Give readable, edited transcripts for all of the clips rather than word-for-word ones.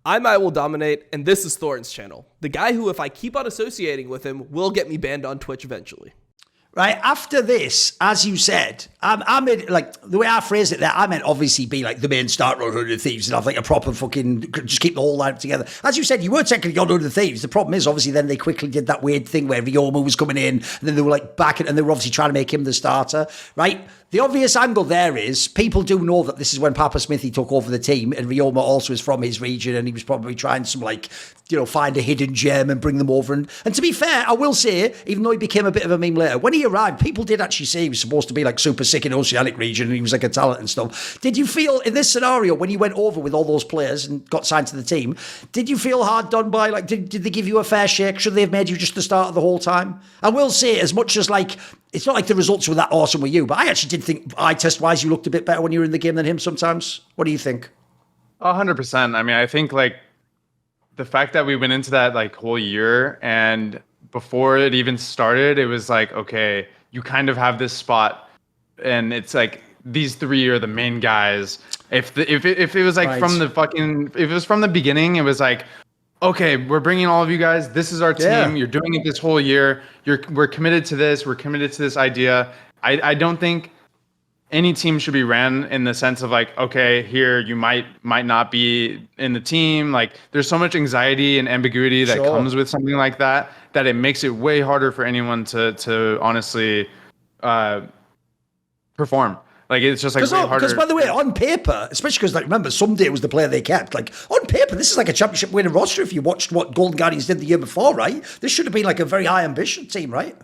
I will dominate, and this is Thorin's channel. The guy who, if I keep on associating with him, will get me banned on Twitch eventually. Right, after this, as you said, I meant, like, the way I phrased it there, I meant obviously be like the main starter on 100 Thieves and have like a proper fucking, just keep the whole lineup together. As you said, you were technically on 100 Thieves. The problem is, obviously, then they quickly did that weird thing where Ryoma was coming in, and then they were like back, and they were obviously trying to make him the starter, right? The obvious angle there is people do know that this is when Papa Smithy took over the team, and Ryoma also is from his region, and he was probably trying some, like, you know, find a hidden gem and bring them over. And to be fair, I will say, even though he became a bit of a meme later, when he arrived, people did actually say he was supposed to be like super sick in Oceanic region, and he was like a talent and stuff. Did you feel in this scenario when you went over with all those players and got signed to the team, did you feel hard done by? Like, did they give you a fair shake? Should they have made you just the starter the whole time? I will say, as much as like, it's not like the results were that awesome with you, but I actually did think eye test wise you looked a bit better when you were in the game than him sometimes. What do you think? 100%. I mean, I think like the fact that we went into that like whole year, and before it even started, it was like, okay, you kind of have this spot, and it's like these three are the main guys. If it was like from the beginning, it was like, okay, we're bringing all of you guys. This is our team. Yeah. You're doing it this whole year. We're committed to this. We're committed to this idea. I don't think any team should be ran in the sense of like, okay, here you might not be in the team. Like, there's so much anxiety and ambiguity that comes with something like that it makes it way harder for anyone to honestly perform. Like, it's just like way harder. Because, by the way, on paper, especially because, like, remember, Someday was the player they kept. Like, on paper, this is like a championship winning roster if you watched what Golden Guardians did the year before, right? This should have been like a very high ambition team, right?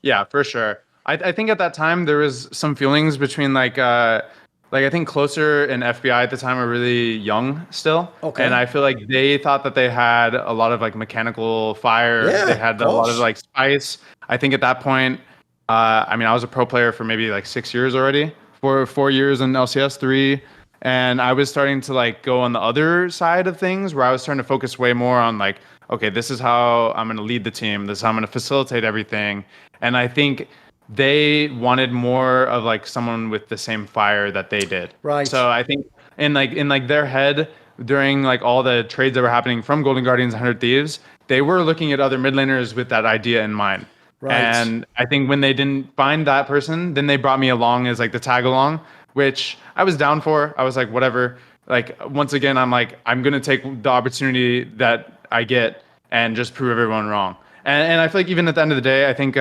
Yeah, for sure. I think at that time there was some feelings between like I think Closer and FBI at the time were really young still. Okay. And I feel like they thought that they had a lot of like mechanical fire. Yeah, they had a lot of like spice. I think at that point, I mean, I was a pro player for maybe like 6 years already, for 4 years in LCS 3. And I was starting to like go on the other side of things where I was starting to focus way more on like, okay, this is how I'm going to lead the team. This is how I'm going to facilitate everything. And I think they wanted more of like someone with the same fire that they did. Right. So I think in their head during like all the trades that were happening from Golden Guardians and 100 Thieves, they were looking at other mid laners with that idea in mind. Right. And I think when they didn't find that person, then they brought me along as like the tag along, which I was down for. I was like, whatever. Like, once again, I'm like, I'm going to take the opportunity that I get and just prove everyone wrong. And I feel like even at the end of the day, I think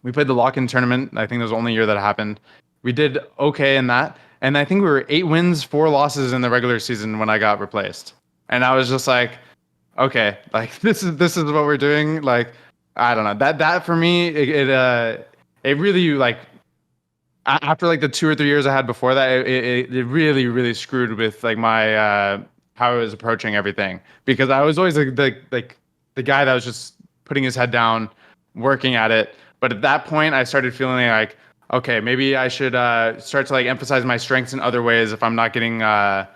we played the lock-in tournament. I think that was the only year that happened. We did okay in that. And I think we were 8 wins, 4 losses in the regular season when I got replaced. And I was just like, okay, like this is what we're doing. Like, I don't know. That for me, it really, like, after like the 2 or 3 years I had before that, it really, really screwed with like my how I was approaching everything, because I was always like the guy that was just putting his head down, working at it. But at that point, I started feeling like, okay, maybe I should start to like emphasize my strengths in other ways if I'm not getting, not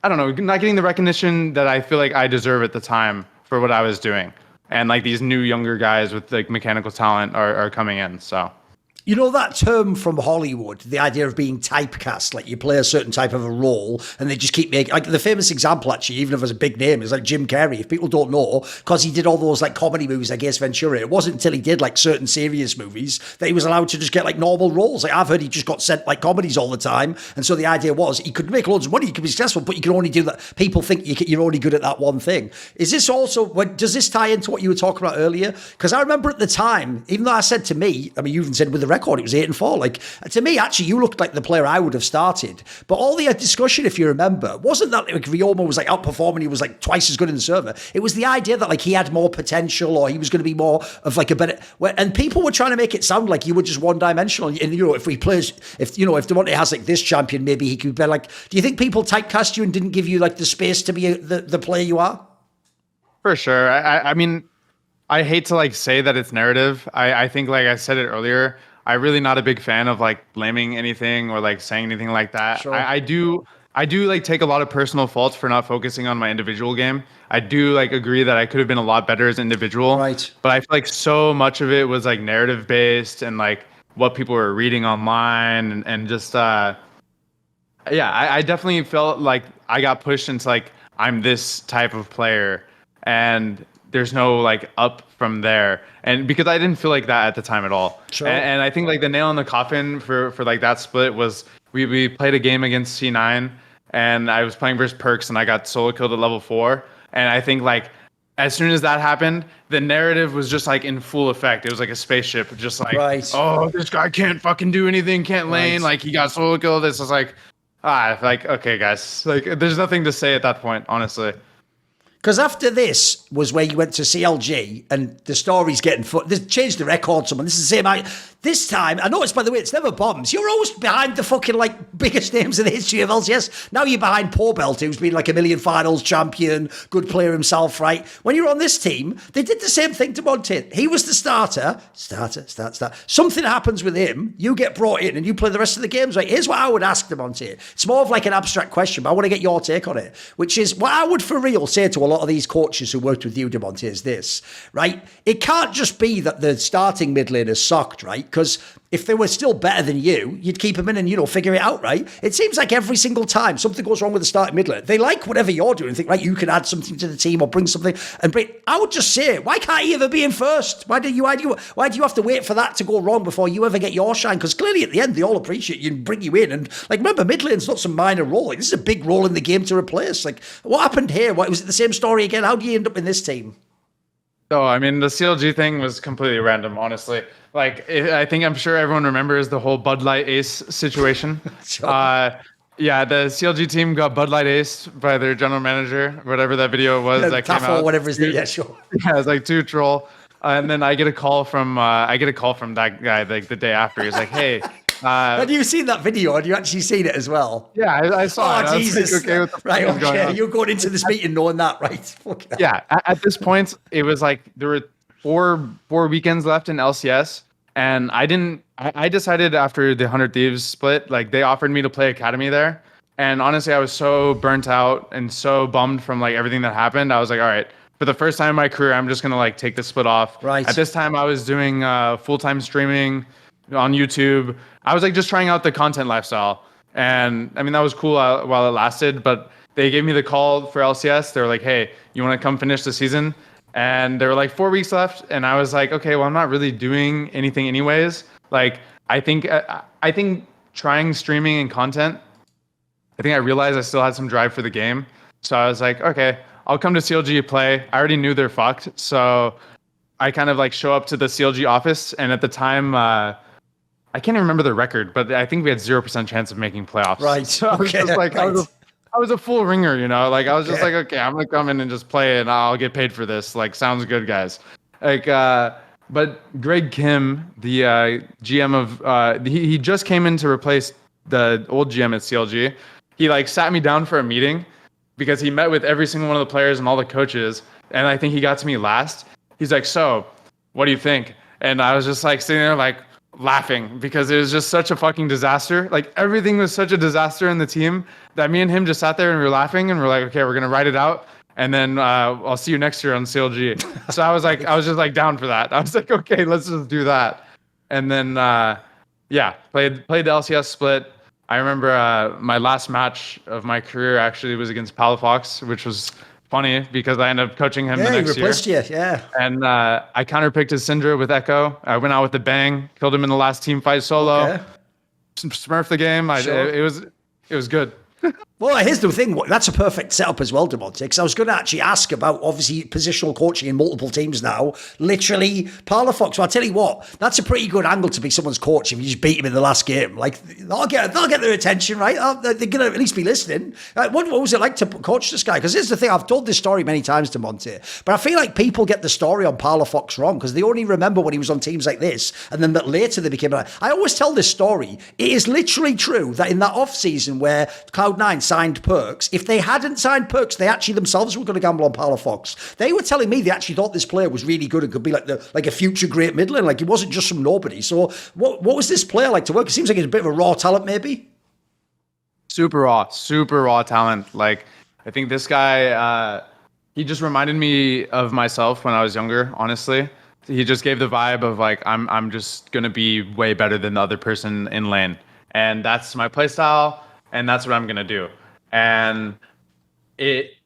getting the recognition that I feel like I deserve at the time for what I was doing. And like these new younger guys with like mechanical talent are coming in, so. You know that term from Hollywood, the idea of being typecast, like you play a certain type of a role and they just keep making, like the famous example actually, even if it was a big name, is like Jim Carrey. If people don't know, because he did all those like comedy movies like Ace Ventura, it wasn't until he did like certain serious movies that he was allowed to just get like normal roles. Like I've heard he just got sent like comedies all the time. And so the idea was he could make loads of money, he could be successful, but you can only do that. People think you're only good at that one thing. Is this also, does this tie into what you were talking about earlier? Because I remember at the time, even though I said to me, I mean, you even said with the record, it was 8-4. Like, to me, actually, you looked like the player I would have started. But all the discussion, if you remember, wasn't that like Ryoma was like outperforming, he was like twice as good in the server. It was the idea that like he had more potential, or he was going to be more of like a better. And people were trying to make it sound like you were just one dimensional. And you know, if Damonte has like this champion, maybe he could be like. Do you think people typecast you and didn't give you like the space to be the player you are? For sure. I mean, I hate to like say that it's narrative. I think, like I said it earlier, I'm really not a big fan of like blaming anything or like saying anything like that. Sure. I do like take a lot of personal faults for not focusing on my individual game. I do like agree that I could have been a lot better as an individual. Right. But I feel like so much of it was like narrative based and like what people were reading online and just I definitely felt like I got pushed into like I'm this type of player, and there's no like up from there. And because I didn't feel like that at the time at all. Sure. And I think like the nail in the coffin for like that split was we played a game against C9, and I was playing versus Perks, and I got solo killed at level 4. And I think like as soon as that happened, the narrative was just like in full effect. It was like a spaceship, just like, oh, this guy can't fucking do anything, can't lane, like he got solo killed. This is like, like, okay, guys, like there's nothing to say at that point, honestly. Because after this was where you went to CLG, and the story's getting they changed the record. Someone, this is the same. This time, I noticed, by the way, it's never bombs. You're always behind the fucking like biggest names in the history of LCS. Now you're behind Pobelt, who's been like a million finals champion, good player himself, right? When you're on this team, they did the same thing to Monte. He was the starter. Something happens with him, you get brought in, and you play the rest of the games, right? Here's what I would ask Damonte. It's more of like an abstract question, but I want to get your take on it, which is what I would for real say to a lot of these coaches who worked with you, Damonte, is this, right? It can't just be that the starting mid lane is sucked, right? Because if they were still better than you, you'd keep them in and, figure it out, right? It seems like every single time something goes wrong with the starting mid lane, they like whatever you're doing and think, right, you can add something to the team or bring something. And I would just say, why can't he ever be in first? Why do you have to wait for that to go wrong before you ever get your shine? Because clearly at the end, they all appreciate you and bring you in. And like, remember, mid lane's not some minor role. Like, this is a big role in the game to replace. Like, what happened here? Was it the same story again? How do you end up in this team? Oh, I mean, the CLG thing was completely random, honestly. Like, I'm sure everyone remembers the whole Bud Light Ace situation. Sure. Yeah, the CLG team got Bud Light Ace by their general manager, whatever that video was that came out. Whatever his name. Yeah, sure. Yeah, it was like too troll. And then I get a call from that guy like the day after. He's like, "Hey." Have you seen that video? Have you actually seen it as well? Yeah, I saw it. Oh, Jesus. Like, okay, what the fuck is going on? You're going into this meeting knowing that, right? Yeah, at this point, it was like there were four weekends left in LCS, and I decided after the 100 Thieves split, like they offered me to play Academy there, and honestly, I was so burnt out and so bummed from like everything that happened. I was like, all right, for the first time in my career, I'm just gonna like take the split off. Right. At this time, I was doing full-time streaming on YouTube. I was like just trying out the content lifestyle, and I mean that was cool while it lasted. But they gave me the call for LCS. They were like, "Hey, you want to come finish the season?" And there were like 4 weeks left, and I was like, "Okay, well, I'm not really doing anything anyways." Like, I think trying streaming and content, I think I realized I still had some drive for the game. So I was like, "Okay, I'll come to CLG play." I already knew they're fucked, so I kind of like show up to the CLG office, and at the time, I can't even remember the record, but I think we had 0% chance of making playoffs. Right. So I was just like, I was a full ringer, Like I was just like, okay, I'm gonna come in and just play, and I'll get paid for this. Like, sounds good, guys. Like, but Greg Kim, the GM of, he just came in to replace the old GM at CLG. He like sat me down for a meeting because he met with every single one of the players and all the coaches, and I think he got to me last. He's like, "So, what do you think?" And I was just like sitting there like laughing because it was just such a fucking disaster. Like everything was such a disaster in the team that me and him just sat there and we were laughing and we're like, okay, we're gonna write it out, and then I'll see you next year on CLG. So I was just like down for that. I was like, okay, let's just do that. And then played the LCS split. I remember my last match of my career actually was against Palafox, which was funny because I ended up coaching him the next year. Yeah. And I counterpicked his Syndra with Echo. I went out with the bang, killed him in the last team fight solo. Okay. Smurfed the game. Sure. It was good. Well, here's the thing. That's a perfect setup as well, Damonte, because I was going to actually ask about, obviously, positional coaching in multiple teams now. Literally, Palafox. Well, I'll tell you what, that's a pretty good angle to be someone's coach if you just beat him in the last game. Like, they'll get their attention, right? They're going to at least be listening. What was it like to coach this guy? Because here's the thing. I've told this story many times to Monte, but I feel like people get the story on Palafox wrong because they only remember when he was on teams like this, and then that later they became... I always tell this story. It is literally true that in that off-season where Cloud9 signed Perks, if they hadn't signed Perks, they actually themselves were going to gamble on Palafox. They were telling me they actually thought this player was really good and could be like a future great mid lane. Like, he wasn't just from nobody. So what was this player like to work? It seems like he's a bit of a raw talent, maybe. Super raw talent. Like, I think this guy, he just reminded me of myself when I was younger, honestly. He just gave the vibe of like, I'm just going to be way better than the other person in lane. And that's my play style, and that's what I'm going to do. And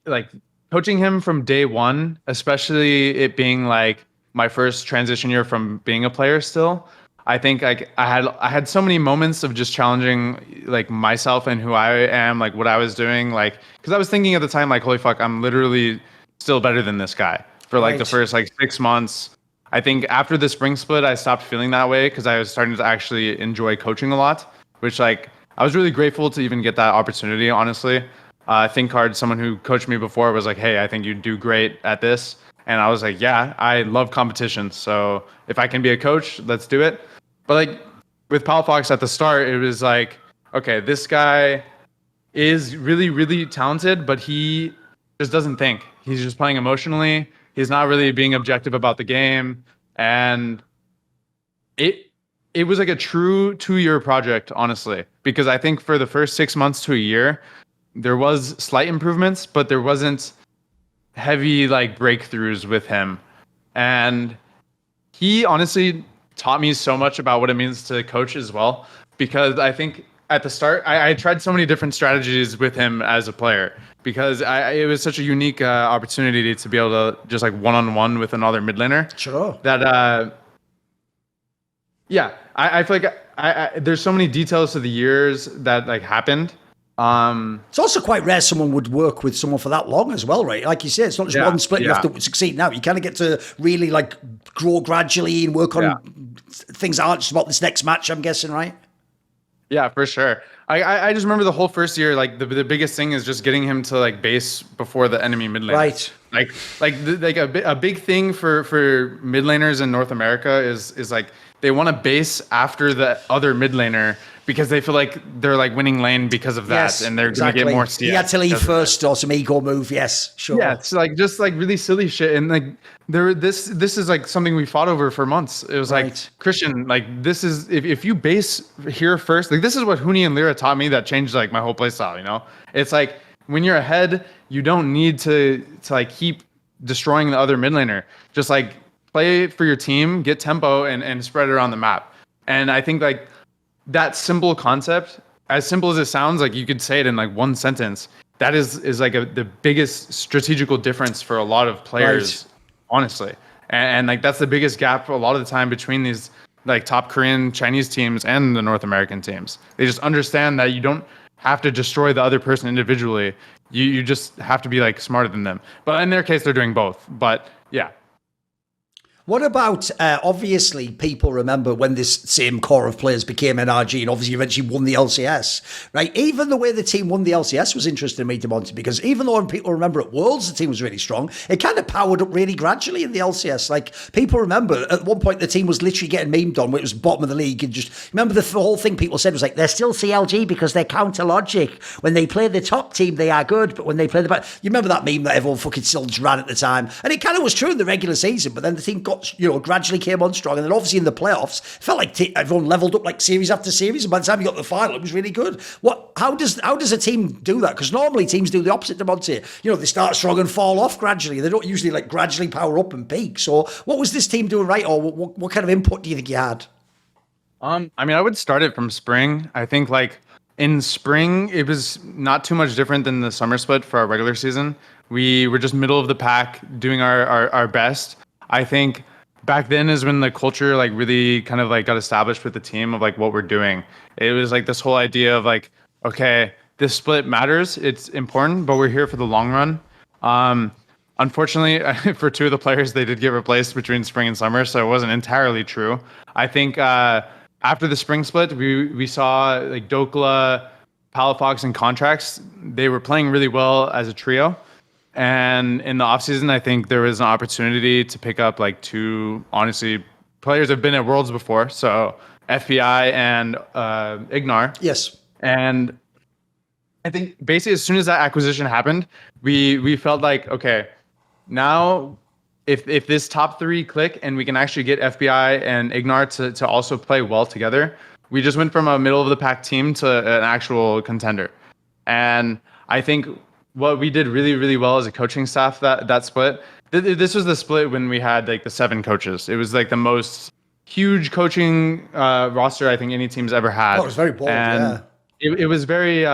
like coaching him from day one, especially it being like my first transition year from being a player still. I think like I had so many moments of just challenging like myself and who I am, like what I was doing, like because I was thinking at the time like, holy fuck, I'm literally still better than this guy for like the first like 6 months. I think after the spring split, I stopped feeling that way because I was starting to actually enjoy coaching a lot, which like I was really grateful to even get that opportunity. Honestly, ThinkCard, someone who coached me before, was like, hey, I think you do great at this. And I was like, yeah, I love competition. So if I can be a coach, let's do it. But like with Palafox at the start, it was like, okay, this guy is really, really talented, but he just doesn't think. He's just playing emotionally. He's not really being objective about the game. And it was like a true 2-year project, honestly, because I think for the first 6 months to a year, there was slight improvements, but there wasn't heavy like breakthroughs with him. And he honestly taught me so much about what it means to coach as well, because I think at the start I tried so many different strategies with him as a player, because it was such a unique opportunity to be able to just like one-on-one with another mid laner. Sure. That yeah, I feel like there's so many details to the years that like happened. It's also quite rare someone would work with someone for that long as well, right? Like you said, it's not just one split you have to succeed now. You kind of get to really like grow gradually and work on things that aren't just about this next match, I'm guessing, right? Yeah, for sure. I just remember the whole first year, like the biggest thing is just getting him to like base before the enemy mid lane. Right. Like a big thing for mid laners in North America is like they want to base after the other mid laner because they feel like they're like winning lane because of that, and they're going to get more CS. He had to leave first or some ego move. Yes, sure. Yeah, it's like just like really silly shit, and like this is like something we fought over for months. It was like, Christian, like this is if you base here first, like this is what Huni and Lyra taught me that changed like my whole playstyle. You know, it's like when you're ahead, you don't need to like keep destroying the other mid laner. Just like play for your team, get tempo, and spread it around the map. And I think like that simple concept, as simple as it sounds, like you could say it in like one sentence, that is like the biggest strategical difference for a lot of players, honestly. And like that's the biggest gap a lot of the time between these like top Korean, Chinese teams and the North American teams. They just understand that you don't have to destroy the other person individually. You just have to be like smarter than them. But in their case, they're doing both. But yeah. What about, obviously, people remember when this same core of players became NRG and obviously eventually won the LCS, right? Even the way the team won the LCS was interesting to me, Damonte, because even though people remember at Worlds the team was really strong, it kind of powered up really gradually in the LCS. Like, people remember at one point the team was literally getting memed on, where it was bottom of the league, and just remember the whole thing people said was like, they're still CLG because they're counter logic. When they play the top team, they are good, but when they play the back, you remember that meme that everyone fucking still just ran at the time? And it kind of was true in the regular season, but then the team got, gradually came on strong, and then obviously in the playoffs, it felt like everyone leveled up like series after series, and by the time you got to the final, it was really good. How does a team do that? Because normally teams do the opposite, Damonte. They start strong and fall off gradually. They don't usually like gradually power up and peak. So what was this team doing right, or what kind of input do you think you had? I mean, I would start it from spring. I think like in spring, it was not too much different than the summer split for our regular season. We were just middle of the pack doing our best. I think back then is when the culture like really kind of like got established with the team of like what we're doing. It was like this whole idea of like, okay, this split matters, it's important, but we're here for the long run. Unfortunately, for two of the players, they did get replaced between spring and summer, so it wasn't entirely true. I think after the spring split, we saw like Dokla, Palafox, and Contracts. They were playing really well as a trio. And in the offseason, I think there was an opportunity to pick up like two, honestly, players have been at Worlds before. So FBI and Ignar. Yes. And I think basically as soon as that acquisition happened, we felt like, okay, now if this top three click and we can actually get FBI and Ignar to also play well together, we just went from a middle of the pack team to an actual contender. And I think what we did really, really well as a coaching staff that split. This was the split when we had like the 7 coaches. It was like the most huge coaching roster I think any team's ever had. Oh, it was very bold. And it was very.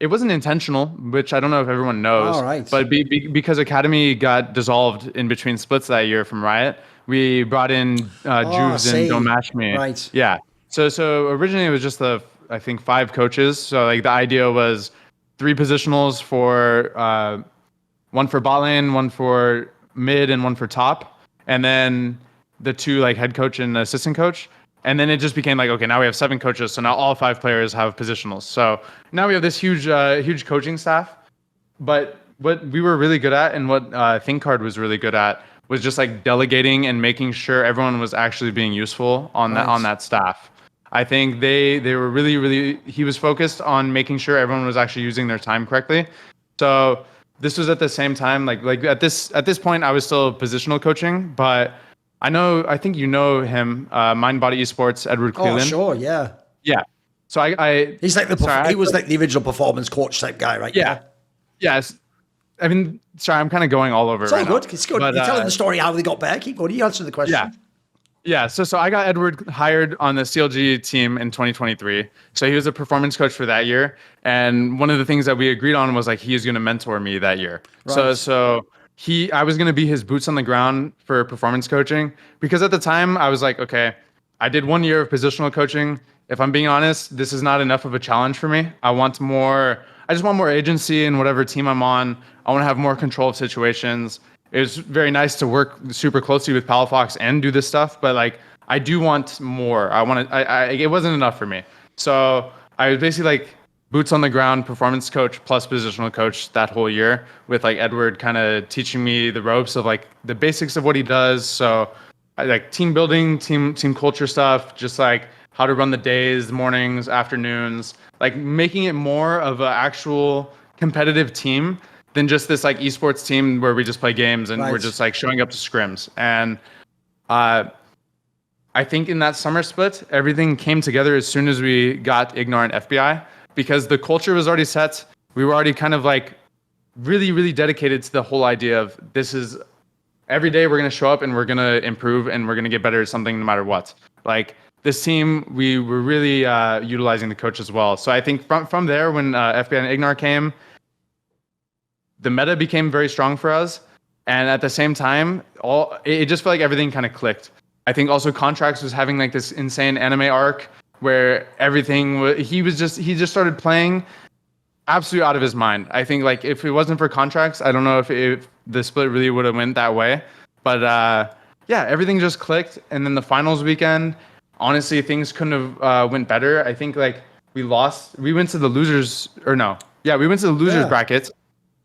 it wasn't intentional, which I don't know if everyone knows. All right. But because Academy got dissolved in between splits that year from Riot, we brought in Juves and Don't Match Me. Right. Yeah. So originally it was just I think 5 coaches. So like the idea was 3 positionals for one for bot lane, one for mid, and one for top, and then the 2 like head coach and assistant coach. And then it just became like, okay, now we have 7 coaches, so now all 5 players have positionals. So now we have this huge coaching staff. But what we were really good at, and what ThinkCard was really good at, was just like delegating and making sure everyone was actually being useful on that staff. I think they were really he was focused on making sure everyone was actually using their time correctly. So this was at the same time like at this point I was still positional coaching, but I think you know him, Mindbody Esports, Edward Cleland. Oh, sure, yeah. Yeah. So he's like he was like the original performance coach type guy, right? Yeah. Yes. I mean, sorry, I'm kind of going all over. It's all right good. now. It's good. But, You're telling the story how they got there. Keep going. You answer the question. Yeah. Yeah. So I got Edward hired on the CLG team in 2023. So he was a performance coach for that year. And one of the things that we agreed on was like he was going to mentor me that year. Right. So I was going to be his boots on the ground for performance coaching, because at the time I was like, okay, I did 1 year of positional coaching. If I'm being honest, this is not enough of a challenge for me. I just want more agency in whatever team I'm on. I want to have more control of situations. It was very nice to work super closely with Palafox and do this stuff, but like I do want more. It wasn't enough for me. So I was basically like boots on the ground performance coach plus positional coach that whole year, with like Edward kind of teaching me the ropes of like the basics of what he does. So I like team building, team culture stuff, just like how to run the days, mornings, afternoons, like making it more of an actual competitive team than just this like esports team where we just play games and we're just like showing up to scrims. And I think in that summer split, everything came together as soon as we got Ignore and FBI, because the culture was already set. We were already kind of like really dedicated to the whole idea of this is every day we're going to show up and we're going to improve and we're going to get better at something no matter what. Like this team, we were really utilizing the coach as well. So I think from there, when FBI and Ignore came, the meta became very strong for us. And at the same time, it just felt like everything kind of clicked. I think also Contracts was having like this insane anime arc where everything he just started playing absolutely out of his mind. I think like if it wasn't for Contracts, I don't know if the split really would have went that way. But yeah, everything just clicked. And then the finals weekend, honestly, things couldn't have went better. I think like we went to the losers bracket.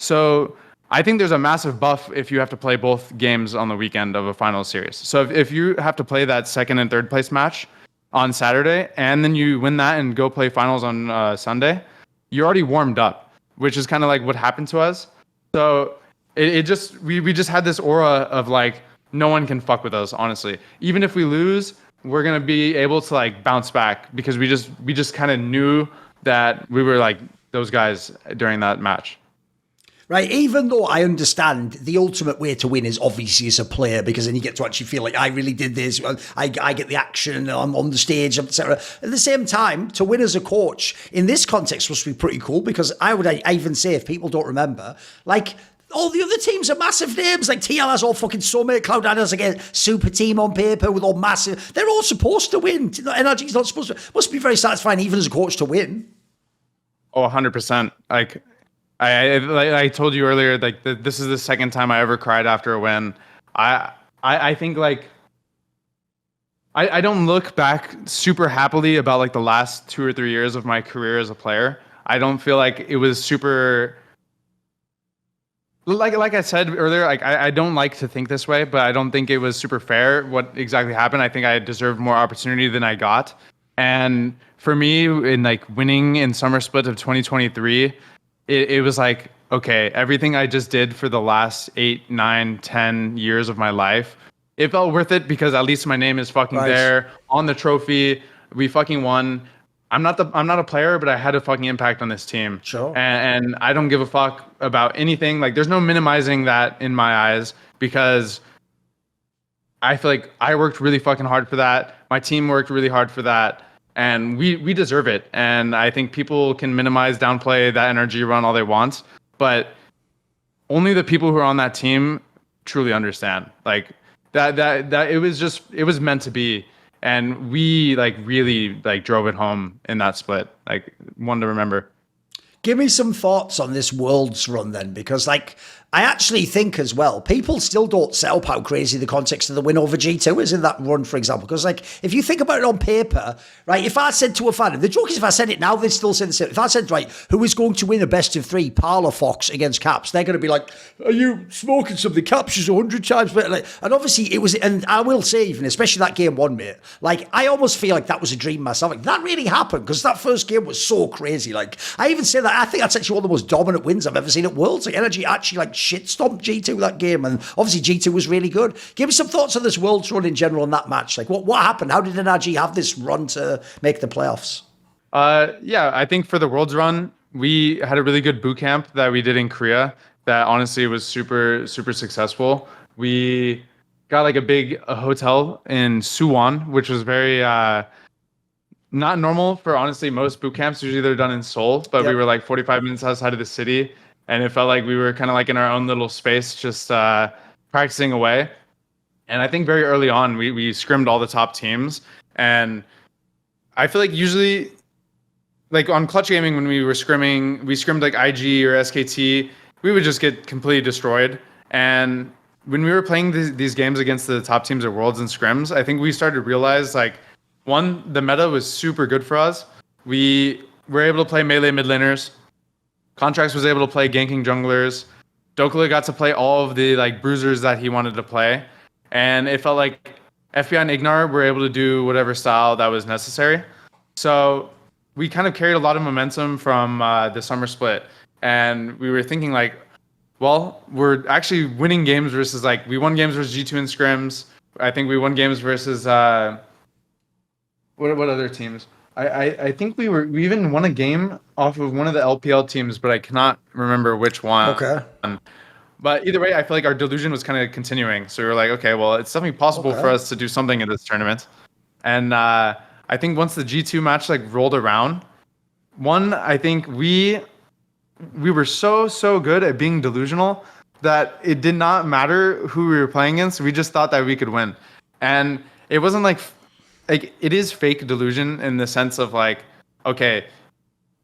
So I think there's a massive buff if you have to play both games on the weekend of a final series. So if you have to play that second and third place match on Saturday, and then you win that and go play finals on Sunday, you're already warmed up, which is kind of like what happened to us. So we just had this aura of like, no one can fuck with us, honestly. Even if we lose, we're going to be able to like bounce back, because we just kind of knew that we were like those guys during that match. Right, even though I understand the ultimate way to win is obviously as a player, because then you get to actually feel like I really did this, I get the action, I'm on the stage, etc. At the same time, to win as a coach in this context must be pretty cool, because I even say, if people don't remember, like all the other teams are massive names, like TL has all fucking Summit, Cloud9 has like a super team on paper with all massive, they're all supposed to win. NRG's not supposed to, must be very satisfying even as a coach to win. Oh, 100%. Like, I told you earlier, like this is the second time I ever cried after a win. I think like I don't look back super happily about like the last 2 or 3 years of my career as a player. I don't feel like it was super. Like I said earlier, like I don't like to think this way, but I don't think it was super fair what exactly happened. I think I deserved more opportunity than I got. And for me, in like winning in summer split of 2023. It was like, okay, everything I just did for the last 8, 9, 10 years of my life, it felt worth it, because at least my name is fucking there on the trophy. We fucking won. I'm not a player, but I had a fucking impact on this team. Sure. And I don't give a fuck about anything. Like there's no minimizing that in my eyes, because I feel like I worked really fucking hard for that. My team worked really hard for that. and we deserve it. And I think people can minimize, downplay that energy run all they want, but only the people who are on that team truly understand. Like that it was meant to be, and we like really like drove it home in that split. Like, one to remember. Give me some thoughts on this Worlds run then, because like I actually think as well, people still don't set up how crazy the context of the win over G2 is in that run, for example. Because like, if you think about it on paper, right, if I said to a fan, the joke is if I said it now, they'd still say the same. If I said, right, who is going to win a best of 3, Palafox against Caps, they're going to be like, are you smoking something? Caps is 100 times better. Like, and obviously it was, and I will say even, especially that game 1, mate, like I almost feel like that was a dream myself. Like that really happened because that first game was so crazy. Like I even say that, I think that's actually one of the most dominant wins I've ever seen at Worlds. Like Energy actually like shit stomped G2 that game, and obviously G2 was really good. Give me some thoughts on this Worlds run in general in that match. Like what happened? How did NRG have this run to make the playoffs? Yeah, I think for the Worlds run, we had a really good boot camp that we did in Korea that honestly was super successful. We got like a hotel in Suwon, which was very not normal for honestly most boot camps. Usually they're done in Seoul, but we were like 45 minutes outside of the city, and it felt like we were kind of like in our own little space, just practicing away. And I think very early on, we scrimmed all the top teams, and I feel like usually, like on Clutch Gaming, when we were scrimming, we scrimmed like IG or SKT, we would just get completely destroyed. And when we were playing these games against the top teams at Worlds and scrims, I think we started to realize like, one, the meta was super good for us. We were able to play melee mid laners. Contracts was able to play ganking junglers. Dokula got to play all of the like bruisers that he wanted to play. And it felt like FBI and Ignar were able to do whatever style that was necessary. So we kind of carried a lot of momentum from the summer split. And we were thinking like, well, we're actually winning games versus like, we won games versus G2 in scrims. I think we won games versus, what other teams? I think we even won a game off of one of the LPL teams, but I cannot remember which one. Okay. But either way, I feel like our delusion was kind of continuing. So we were like, okay, well, it's definitely possible for us to do something in this tournament. And I think once the G2 match like rolled around, I think we were so good at being delusional that it did not matter who we were playing against. We just thought that we could win. And it wasn't like it is fake delusion in the sense of like, okay,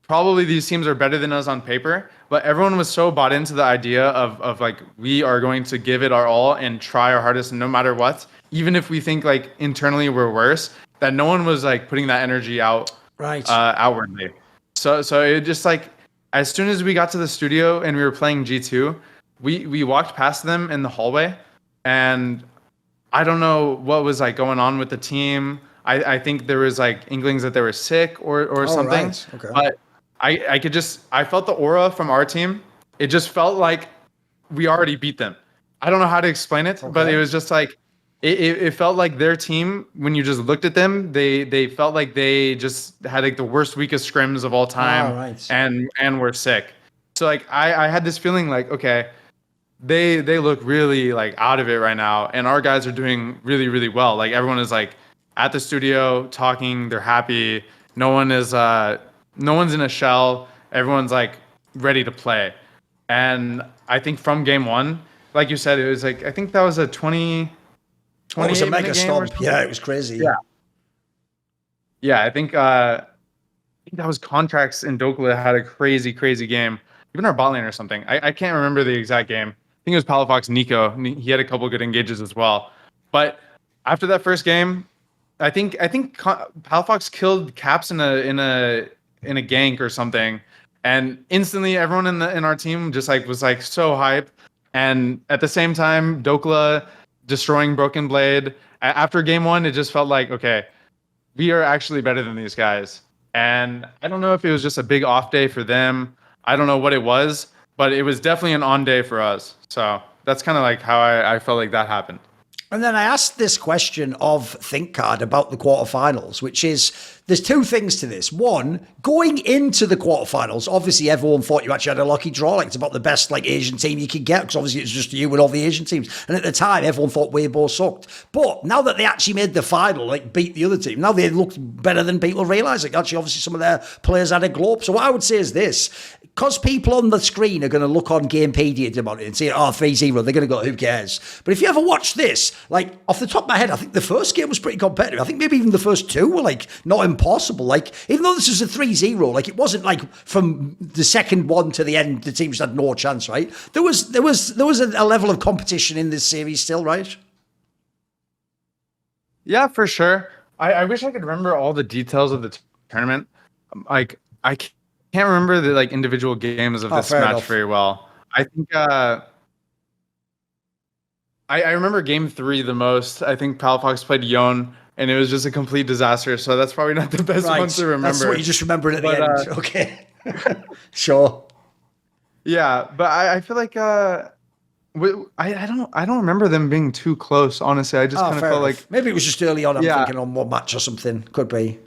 probably these teams are better than us on paper, but everyone was so bought into the idea of like, we are going to give it our all and try our hardest no matter what, even if we think like internally we're worse, that no one was like putting that energy out outwardly. So it just like, as soon as we got to the studio and we were playing G2, we walked past them in the hallway, and I don't know what was like going on with the team. I think there was like inklings that they were sick or something. Right. Okay. But I felt the aura from our team. It just felt like we already beat them. I don't know how to explain it, but it was just like, it felt like their team, when you just looked at them, they felt like they just had like the worst, weakest scrims of all time, and were sick. So like I had this feeling like, okay, they look really like out of it right now, and our guys are doing really, really well. Like everyone is like at the studio talking, they're happy. No one's in a shell. Everyone's like ready to play. And I think from game 1, like you said, it was like, I think that was a 20 it was a mega stomp. Yeah, it was crazy. Yeah, I think that was Contracts and Dokula had a crazy game. Even our bot lane or something. I can't remember the exact game. I think it was Palafox Nico. He had a couple good engages as well. But after that first game, I think Palafox killed Caps in a gank or something, and instantly everyone in our team just like was like so hype. And at the same time, Dokula destroying Broken Blade. After game 1, it just felt like, okay, we are actually better than these guys. And I don't know if it was just a big off day for them. I don't know what it was, but it was definitely an on day for us. So that's kind of like how I felt like that happened. And then I asked this question of ThinkCard about the quarterfinals, which is there's two things to this. One, going into the quarterfinals, obviously everyone thought you actually had a lucky draw. Like, it's about the best like Asian team you could get, because obviously it's just you and all the Asian teams. And at the time, everyone thought Weibo sucked. But now that they actually made the final, like beat the other team, now they look better than people realise. Like, actually, obviously some of their players had a glow up. So what I would say is this: because people on the screen are going to look on Gamepedia Damonte and say, 3-0, they're going to go, who cares? But if you ever watch this, like off the top of my head, I think the first game was pretty competitive. I think maybe even the first two were like not impossible. Like, even though this is a 3-0, like it wasn't like from the second one to the end, the teams had no chance, right? There was a level of competition in this series still, right? Yeah, for sure. I wish I could remember all the details of the tournament. Like, I can't remember the like individual games of this match very well. I think I remember game 3 the most. I think Palafox played Yon, and it was just a complete disaster. So that's probably not the best one to remember. That's what you just remembered at the end. Okay. Sure. Yeah, but I feel like I don't remember them being too close, honestly. I just kind of felt like maybe it was just early on. I'm thinking on one match or something. Could be.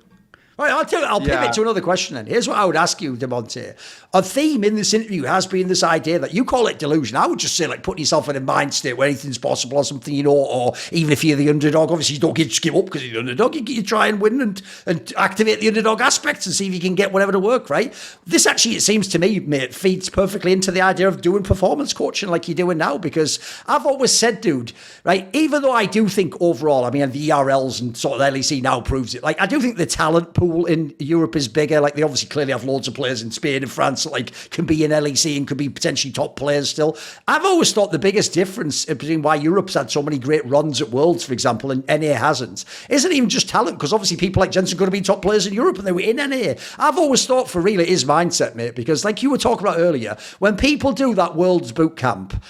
All right, I'll pivot to another question then. Here's what I would ask you, Damonte. A theme in this interview has been this idea that you call it delusion. I would just say like putting yourself in a mind state where anything's possible or something, you know, or even if you're the underdog, obviously you don't just give up because you're the underdog. You try and win and activate the underdog aspects and see if you can get whatever to work, right? This actually, it seems to me, mate, feeds perfectly into the idea of doing performance coaching like you're doing now, because I've always said, dude, right, even though I do think overall, I mean, the ERLs and sort of the LEC now proves it, like I do think the talent pool in Europe is bigger. Like, they obviously clearly have loads of players in Spain and France that like can be in LEC and could be potentially top players still. I've always thought the biggest difference between why Europe's had so many great runs at Worlds, for example, and NA hasn't, isn't even just talent, because obviously people like Jensen could have been top players in Europe and they were in NA. I've always thought for real it is mindset, mate, because like you were talking about earlier, when people do that Worlds boot camp,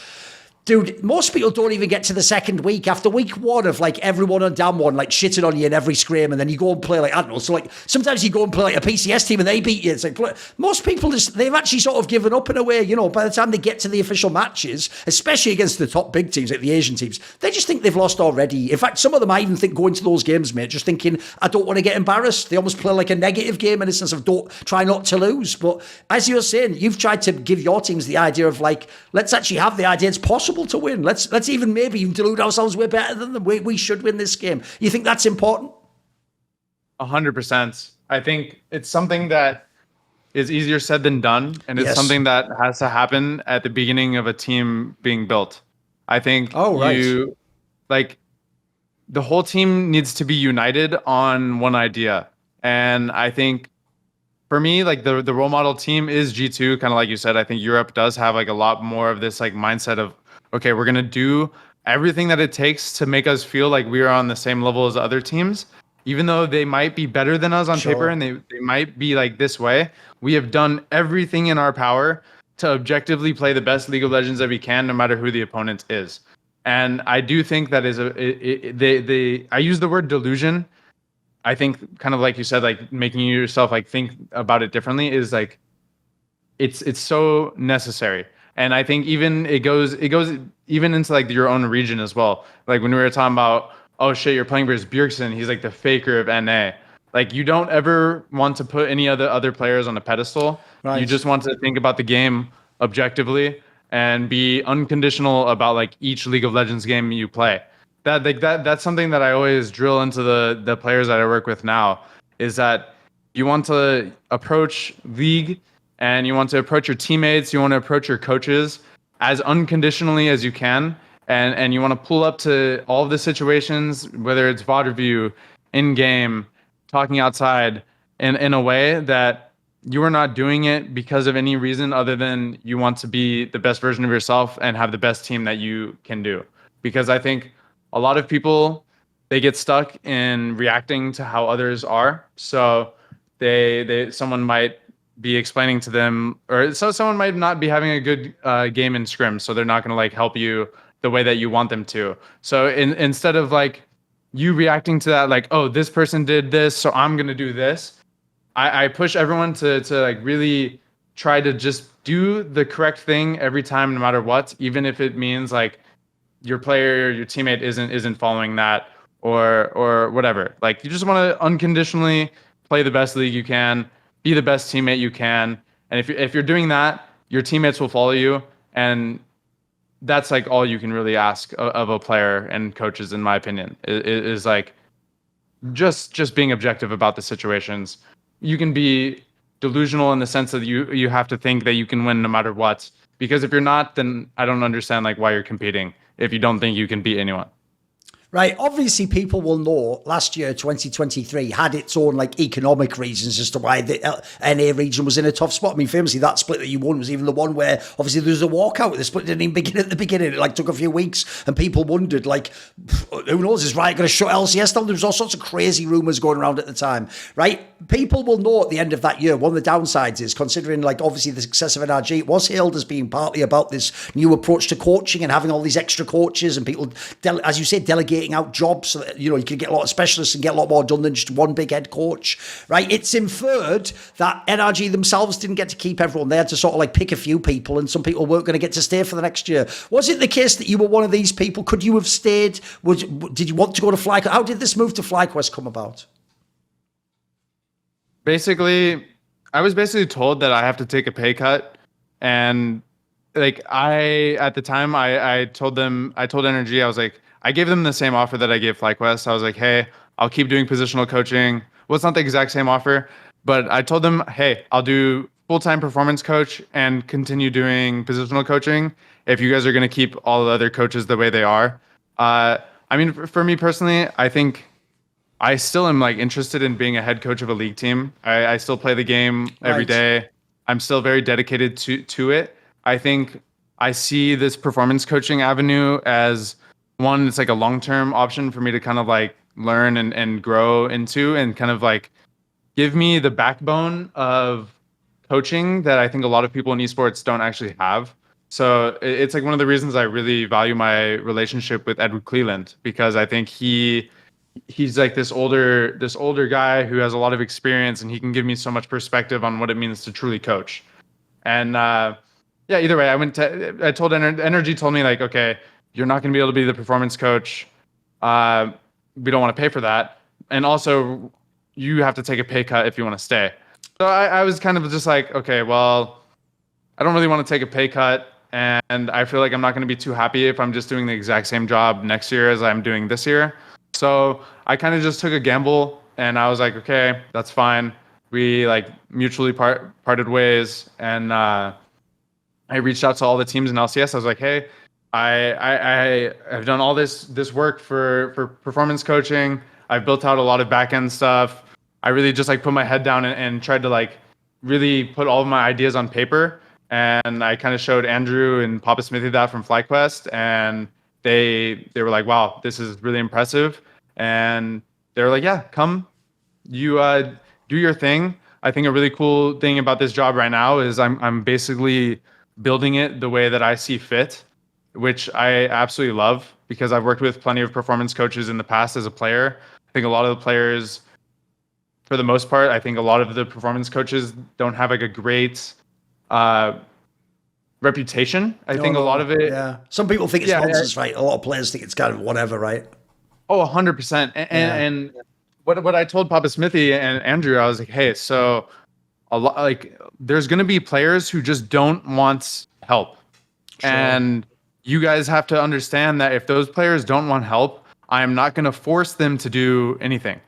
dude, most people don't even get to the second week. After week 1 of like everyone on Dam1 like shitting on you in every scrim, and then you go and play like, I don't know, so like sometimes you go and play like a PCS team and they beat you. It's like, most people they've actually sort of given up in a way, you know, by the time they get to the official matches, especially against the top big teams like the Asian teams, they just think they've lost already. In fact, some of them I even think go into those games, mate, just thinking, I don't want to get embarrassed. They almost play like a negative game in a sense of don't try not to lose. But as you're saying, you've tried to give your teams the idea of like, let's actually have the idea it's possible to win. Let's even maybe even delude ourselves we're better than them. We should win this game. You think that's important? 100%. I think it's something that is easier said than done, and it's something that has to happen at the beginning of a team being built. I think the whole team needs to be united on one idea. And I think for me, like the role model team is G2, kind of like you said. I think Europe does have like a lot more of this like mindset of, okay, we're going to do everything that it takes to make us feel like we are on the same level as other teams. Even though they might be better than us on paper and they might be like this way, we have done everything in our power to objectively play the best League of Legends that we can, no matter who the opponent is. And I do think that is I use the word delusion. I think kind of like you said, like making yourself like think about it differently is like, it's so necessary. And I think even it goes even into like your own region as well. Like when we were talking about, oh shit, you're playing versus Bjergsen, he's like the faker of NA. Like you don't ever want to put any other players on a pedestal. Right. You just want to think about the game objectively and be unconditional about like each League of Legends game you play. That's something that I always drill into the players that I work with now, is that you want to approach League and you want to approach your teammates, you want to approach your coaches as unconditionally as you can. And you want to pull up to all of the situations, whether it's VOD review, in-game, talking outside, in a way that you are not doing it because of any reason other than you want to be the best version of yourself and have the best team that you can do. Because I think a lot of people, they get stuck in reacting to how others are. So someone might be explaining to them, or so someone might not be having a good game in scrim, so they're not going to like help you the way that you want them to. So instead of like you reacting to that, like, oh, this person did this, so I'm going to do this. I push everyone to like really try to just do the correct thing every time, no matter what, even if it means like your player or your teammate isn't following that or whatever. Like you just want to unconditionally play the best league you can, be the best teammate you can. And if you're doing that, your teammates will follow you. And that's like all you can really ask of a player and coaches, in my opinion, is like just being objective about the situations. You can be delusional in the sense that you have to think that you can win no matter what. Because if you're not, then I don't understand like why you're competing if you don't think you can beat anyone. Right. Obviously, people will know last year, 2023, had its own like economic reasons as to why the NA region was in a tough spot. I mean, famously, that split that you won was even the one where obviously there was a walkout. The split didn't even begin at the beginning. It like took a few weeks, and people wondered, like, who knows? Is Riot going to shut LCS down? There was all sorts of crazy rumors going around at the time. Right. People will know at the end of that year. One of the downsides is considering, like, obviously the success of NRG, it was hailed as being partly about this new approach to coaching and having all these extra coaches and people, as you say, delegating out jobs so that, you know, you can get a lot of specialists and get a lot more done than just one big head coach, right? It's inferred that NRG themselves didn't get to keep everyone. They had to sort of like pick a few people, and some people weren't going to get to stay for the next year. Was it the case that you were one of these people? Could you have stayed? Did you want to go to FlyQuest? How did this move to FlyQuest come about? Basically, I was basically told that I have to take a pay cut, and like at the time I told NRG, I was like, I gave them the same offer that I gave FlyQuest. I was like, hey, I'll keep doing positional coaching. Well, it's not the exact same offer, but I told them, hey, I'll do full-time performance coach and continue doing positional coaching if you guys are going to keep all the other coaches the way they are. I mean, for me personally, I think I still am like interested in being a head coach of a league team. I still play the game every day. I'm still very dedicated to it. I think I see this performance coaching avenue as one, it's like a long-term option for me to kind of like learn and grow into, and kind of like give me the backbone of coaching that I think a lot of people in esports don't actually have. So it's like one of the reasons I really value my relationship with Edward Cleland, because I think he's like this older guy who has a lot of experience, and he can give me so much perspective on what it means to truly coach. And yeah, either way, I told Energy told me like, okay, you're not going to be able to be the performance coach. We don't want to pay for that. And also, you have to take a pay cut if you want to stay. So I was kind of just like, okay, well, I don't really want to take a pay cut. And I feel like I'm not going to be too happy if I'm just doing the exact same job next year as I'm doing this year. So I kind of just took a gamble, and I was like, okay, that's fine. We like mutually parted ways. And I reached out to all the teams in LCS. I was like, hey, I have done all this work for performance coaching. I've built out a lot of back end stuff. I really just like put my head down and tried to like really put all of my ideas on paper. And I kind of showed Andrew and Papa Smithy that from FlyQuest, and they were like, wow, this is really impressive. And they were like, yeah, come, you do your thing. I think a really cool thing about this job right now is I'm basically building it the way that I see fit, which I absolutely love, because I've worked with plenty of performance coaches in the past as a player. I think a lot of the players, for the most part, I think a lot of the performance coaches don't have like a great reputation. I think a lot of it. Yeah. Some people think it's nonsense, right? A lot of players think it's kind of whatever, right? Oh, 100%. And what I told Papa Smithy and Andrew, I was like, hey, so a lot like there's going to be players who just don't want help. Sure. And you guys have to understand that if those players don't want help, I am not going to force them to do anything.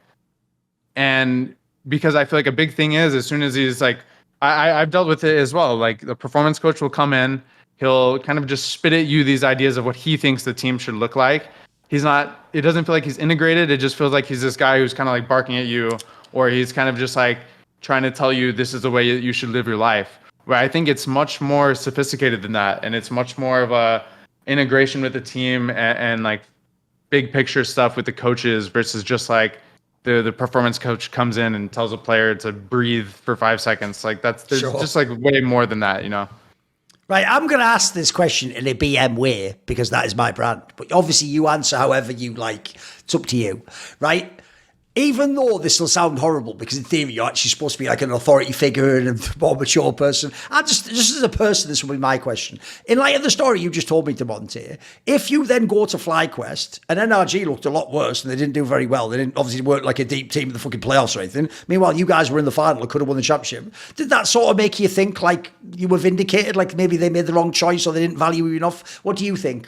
And because I feel like a big thing is, as soon as he's like, I've dealt with it as well. Like the performance coach will come in, he'll kind of just spit at you these ideas of what he thinks the team should look like. It doesn't feel like he's integrated. It just feels like he's this guy who's kind of like barking at you, or he's kind of just like trying to tell you this is the way you should live your life. Where I think it's much more sophisticated than that. And it's much more of a integration with the team and like big picture stuff with the coaches versus just like the performance coach comes in and tells a player to breathe for 5 seconds. Like there's just like way more than that, you know? Right, I'm going to ask this question in a BM way because that is my brand. But obviously you answer however you like. It's up to you, right? Even though this will sound horrible, because in theory you're actually supposed to be like an authority figure and a more mature person. I just as a person, this will be my question. In light of the story you just told me, Damonte, if you then go to FlyQuest and NRG looked a lot worse and they didn't do very well, they didn't obviously weren't like a deep team in the fucking playoffs or anything. Meanwhile, you guys were in the final and could have won the championship. Did that sort of make you think like you were vindicated, like maybe they made the wrong choice or they didn't value you enough? What do you think?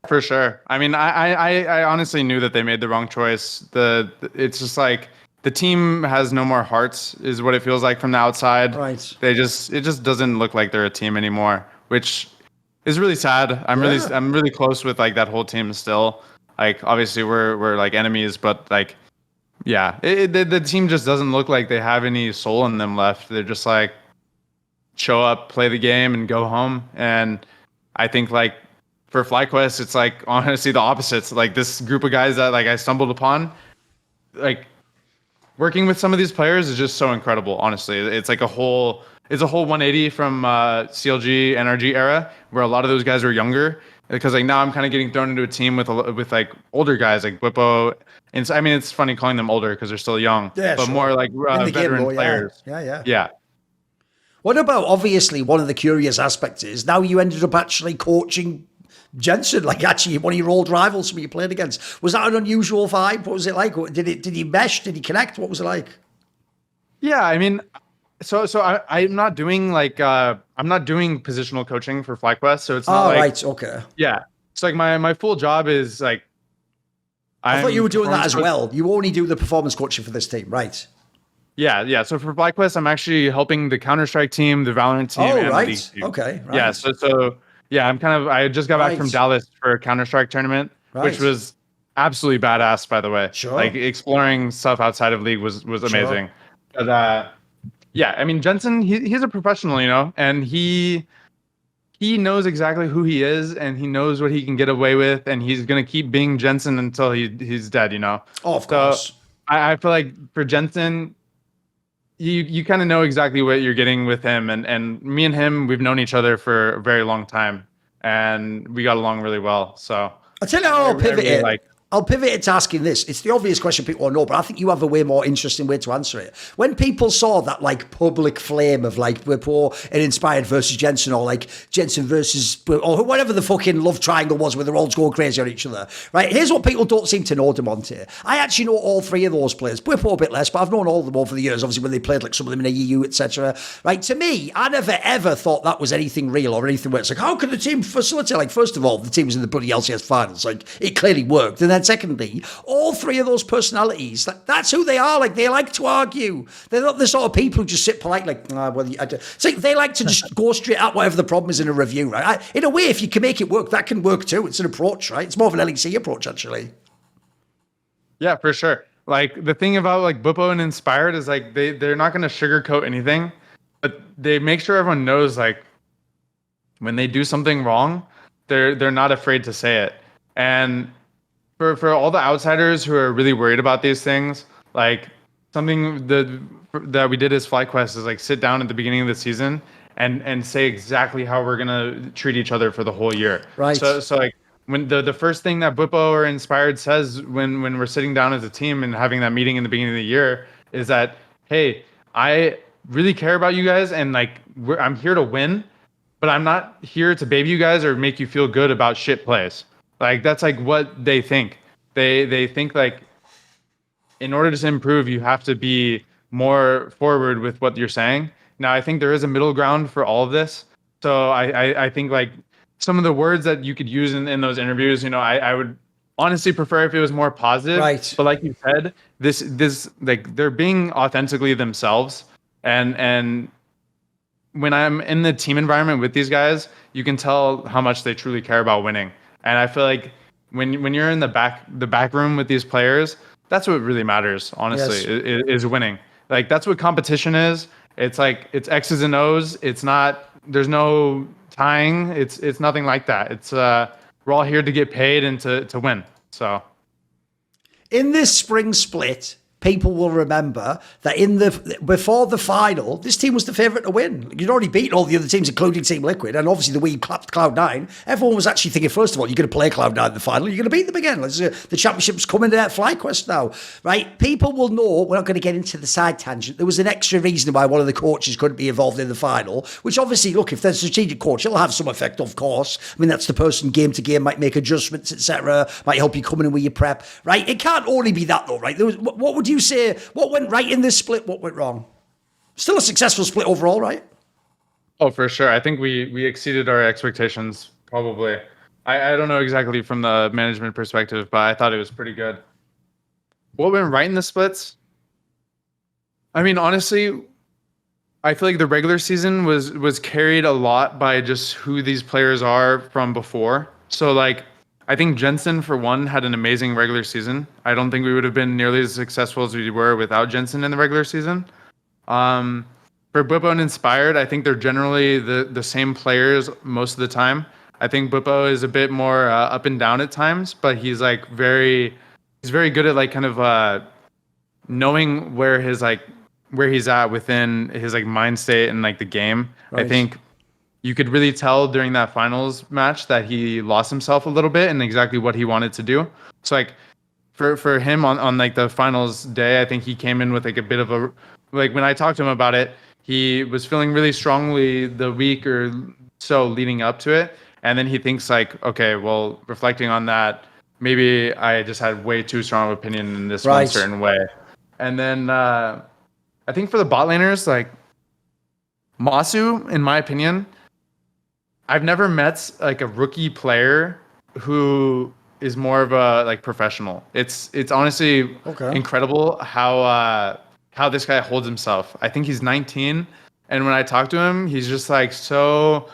For sure. I mean, I honestly knew that they made the wrong choice. It's just like the team has no more hearts, is what it feels like from the outside. Right. It just doesn't look like they're a team anymore, which is really sad. I'm really close with like that whole team still. Like obviously we're like enemies, but like yeah, the team just doesn't look like they have any soul in them left. They're just like show up, play the game, and go home. And I think like for FlyQuest, it's like honestly the opposites. Like this group of guys that like I stumbled upon, like working with some of these players is just so incredible. Honestly, it's like a whole 180 from CLG NRG era, where a lot of those guys are younger. Because like now I'm kind of getting thrown into a team with like older guys like Bwipo. And so, I mean, it's funny calling them older because they're still young, but sure. More like veteran players. Yeah. What about, obviously, one of the curious aspects is now you ended up actually coaching Jensen, like actually one of your old rivals who you played against. Was that an unusual vibe? What was it like? Did he mesh? Did he connect? What was it like? Yeah, I mean, so I'm not doing like I'm not doing positional coaching for FlyQuest, so it's not like right, okay. Yeah. It's like my full job is like I thought you were doing that as well. You only do the performance coaching for this team, right? Yeah. So for FlyQuest, I'm actually helping the Counter-Strike team, the Valorant team, and the League team. Okay, right. Yeah, so yeah, I just got back from Dallas for a Counter-Strike tournament, which was absolutely badass, by the way. Sure. Like exploring stuff outside of League was amazing. Sure. But yeah, I mean Jensen, he's a professional, you know, and he knows exactly who he is and he knows what he can get away with, and he's gonna keep being Jensen until he's dead, you know. Oh, of course. I feel like for Jensen, you kind of know exactly what you're getting with him, and me and him, we've known each other for a very long time, and we got along really well. So I'll tell you how I'll pivot it. I'll pivot it to asking this. It's the obvious question people want to know, but I think you have a way more interesting way to answer it. When people saw that like public flame of like Bwipo and Inspired versus Jensen, or like Jensen versus, or whatever the fucking love triangle was where they're all going crazy on each other, right? Here's what people don't seem to know, Damonte. I actually know all three of those players. Bwipo a bit less, but I've known all of them over the years, obviously when they played like some of them in a EU, etc. Right? To me, I never ever thought that was anything real or anything where it's like, how can the team facilitate? Like, first of all, the team was in the bloody LCS finals. Like, it clearly worked. And then secondly, all three of those personalities, that's who they are. Like, they like to argue. They're not the sort of people who just sit polite, like, it's like they like to just go straight at whatever the problem is in a review, right? In a way, if you can make it work, that can work too. It's an approach, right? It's more of an LEC approach, actually. Yeah, for sure. Like, the thing about like Bwipo and Inspired is like they're not going to sugarcoat anything, but they make sure everyone knows like when they do something wrong, they're not afraid to say it. And for all the outsiders who are really worried about these things, like something that we did as FlyQuest is like sit down at the beginning of the season and say exactly how we're gonna treat each other for the whole year. Right. So like when the first thing that Bwipo or Inspired says when we're sitting down as a team and having that meeting in the beginning of the year is that, hey, I really care about you guys and like I'm here to win, but I'm not here to baby you guys or make you feel good about shit plays. Like that's like what they think. They think like in order to improve, you have to be more forward with what you're saying. Now, I think there is a middle ground for all of this. So I think like some of the words that you could use in those interviews, you know, I would honestly prefer if it was more positive. Right. But like you said, this like they're being authentically themselves. And when I'm in the team environment with these guys, you can tell how much they truly care about winning. And I feel like when you're in the back room with these players, that's what really matters, honestly, yes. is winning. Like that's what competition is. It's like it's X's and O's. It's not. There's no tying. It's nothing like that. It's we're all here to get paid and to win. So in this spring split, people will remember that before the final, this team was the favourite to win. You'd already beaten all the other teams, including Team Liquid, and obviously the way you clapped Cloud9, everyone was actually thinking, first of all, you're going to play Cloud9 in the final, you're going to beat them again. The championship's coming at FlyQuest now, right? People will know, we're not going to get into the side tangent, there was an extra reason why one of the coaches couldn't be involved in the final, which obviously, look, if there's a strategic coach, it'll have some effect, of course. I mean, that's the person game to game, might make adjustments, etc., might help you come in with your prep, right? It can't only be that though, right? What would you say, what went right in this split, what went wrong? Still a successful split overall, right? Oh, for sure. I think we exceeded our expectations, probably. I don't know exactly from the management perspective, but I thought it was pretty good. What went right in the splits? I mean, honestly, I feel like the regular season was carried a lot by just who these players are from before. So, like, I think Jensen, for one, had an amazing regular season. I don't think we would have been nearly as successful as we were without Jensen in the regular season. For Bwipo and Inspired, I think they're generally the same players most of the time. I think Bwipo is a bit more up and down at times, but he's like very good at like kind of knowing where he's at within his like mind state and like the game. Right. I think you could really tell during that finals match that he lost himself a little bit and exactly what he wanted to do. So like for him on like the finals day, I think he came in with like a bit of a, like when I talked to him about it, he was feeling really strongly the week or so leading up to it. And then he thinks like, okay, well, reflecting on that, maybe I just had way too strong of opinion in this one certain way. And then I think for the bot laners, like Masu, in my opinion, I've never met like a rookie player who is more of a like professional. It's honestly incredible how this guy holds himself. I think he's 19, and when I talk to him, he's just like so.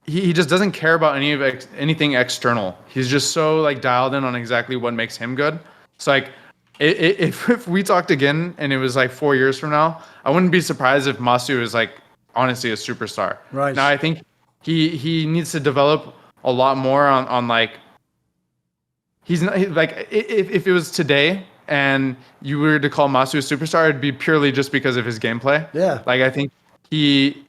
He just doesn't care about anything external. He's just so like dialed in on exactly what makes him good. So like, if we talked again and it was like 4 years from now, I wouldn't be surprised if Masu is like honestly a superstar. Right. Now I think he needs to develop a lot more on like he's not like if it was today and you were to call Masu a superstar, it'd be purely just because of his gameplay. Yeah. Like I think he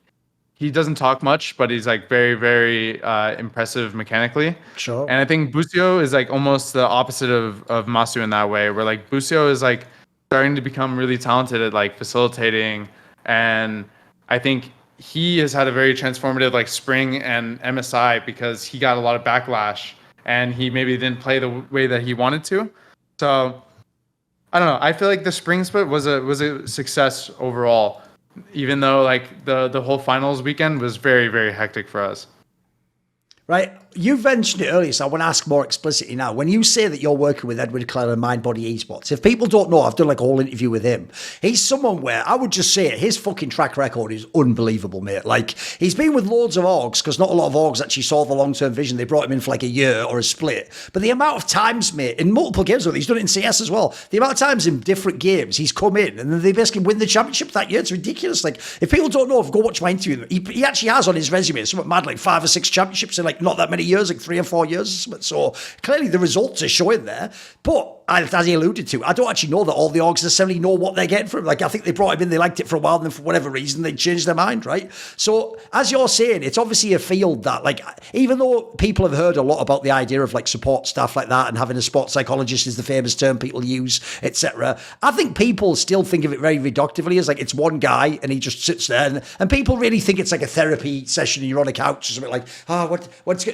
doesn't talk much, but he's like very, very impressive mechanically. Sure. And I think Busio is like almost the opposite of Masu in that way, where like Busio is like starting to become really talented at like facilitating. And I think he has had a very transformative like spring and MSI because he got a lot of backlash and he maybe didn't play the way that he wanted to. So I don't know. I feel like the spring split was a success overall, even though like the whole finals weekend was very, very hectic for us. Right. You mentioned it earlier, so I want to ask more explicitly now. When you say that you're working with Edward Clell and Mindbody Esports, if people don't know, I've done like a whole interview with him. He's someone where I would just say his fucking track record is unbelievable, mate. Like, he's been with loads of orgs, because not a lot of orgs actually saw the long-term vision. They brought him in for like a year or a split. But the amount of times, mate, in multiple games, he's done it in CS as well, the amount of times in different games he's come in and then they basically win the championship that year, it's ridiculous. Like, if people don't know, go watch my interview. He actually has on his resume something mad, like 5 or 6 championships in like not that many years, like 3 or 4 years. So clearly the results are showing there. But as he alluded to, I don't actually know that all the orgs necessarily know what they're getting from him. Like, I think they brought him in, they liked it for a while, and then for whatever reason, they changed their mind, right? So, as you're saying, it's obviously a field that, like, even though people have heard a lot about the idea of, like, support staff like that, and having a sports psychologist is the famous term people use, etc., I think people still think of it very reductively as, like, it's one guy, and he just sits there, and people really think it's like a therapy session, and you're on a couch or something like, what's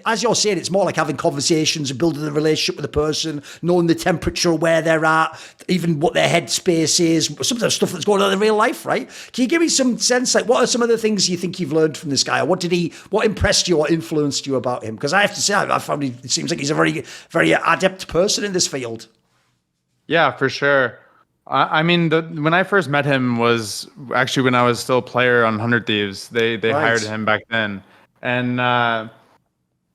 as you're saying, it's more like having conversations and building a relationship with the person, knowing the temperature, where they're at, even what their headspace is, some of the stuff that's going on in real life, right? Can you give me some sense, like, what are some of the things you think you've learned from this guy, or what impressed you or influenced you about him? Because I have to say, I found it seems like he's a very, very adept person in this field. Yeah, for sure. I mean, when I first met him was actually when I was still a player on 100 Thieves. They hired him back then. And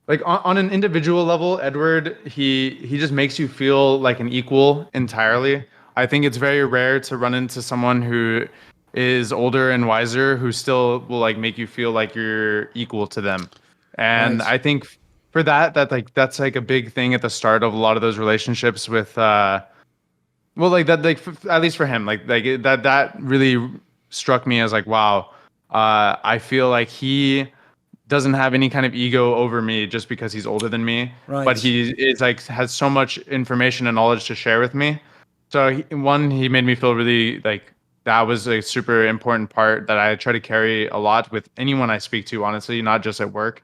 like on an individual level, Edward, he just makes you feel like an equal entirely. I think it's very rare to run into someone who is older and wiser who still will like make you feel like you're equal to them. And I think for that's like a big thing at the start of a lot of those relationships with Well, like that, like at least for him, like that really struck me as like, wow, I feel like he doesn't have any kind of ego over me just because he's older than me, but he is like has so much information and knowledge to share with me. So he made me feel really like that was a super important part that I try to carry a lot with anyone I speak to, honestly, not just at work.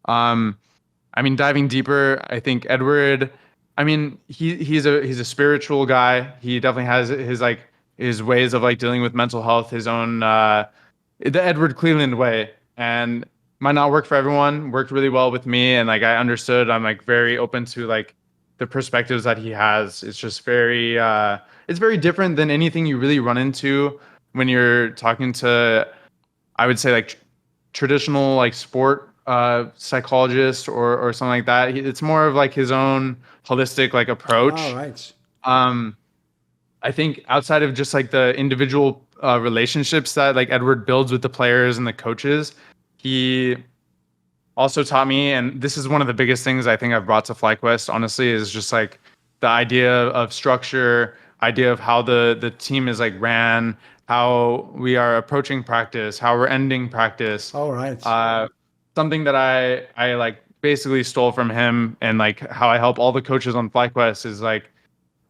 I mean, diving deeper, I think Edward, I mean, he's a spiritual guy. He definitely has his ways of like dealing with mental health, his own the Edward Cleveland way, and might not work for everyone. Worked really well with me, and like I understood. I'm like very open to like the perspectives that he has. It's just very it's very different than anything you really run into when you're talking to, I would say, like traditional like sport psychologist or something like that. It's more of like his own holistic like approach. All right. I think outside of just like the individual relationships that like Edward builds with the players and the coaches, he also taught me, and this is one of the biggest things I think I've brought to FlyQuest, honestly, is just like the idea of structure, idea of how the team is like ran, how we are approaching practice, how we're ending practice. All right. Something that I like basically stole from him, and like how I help all the coaches on FlyQuest is like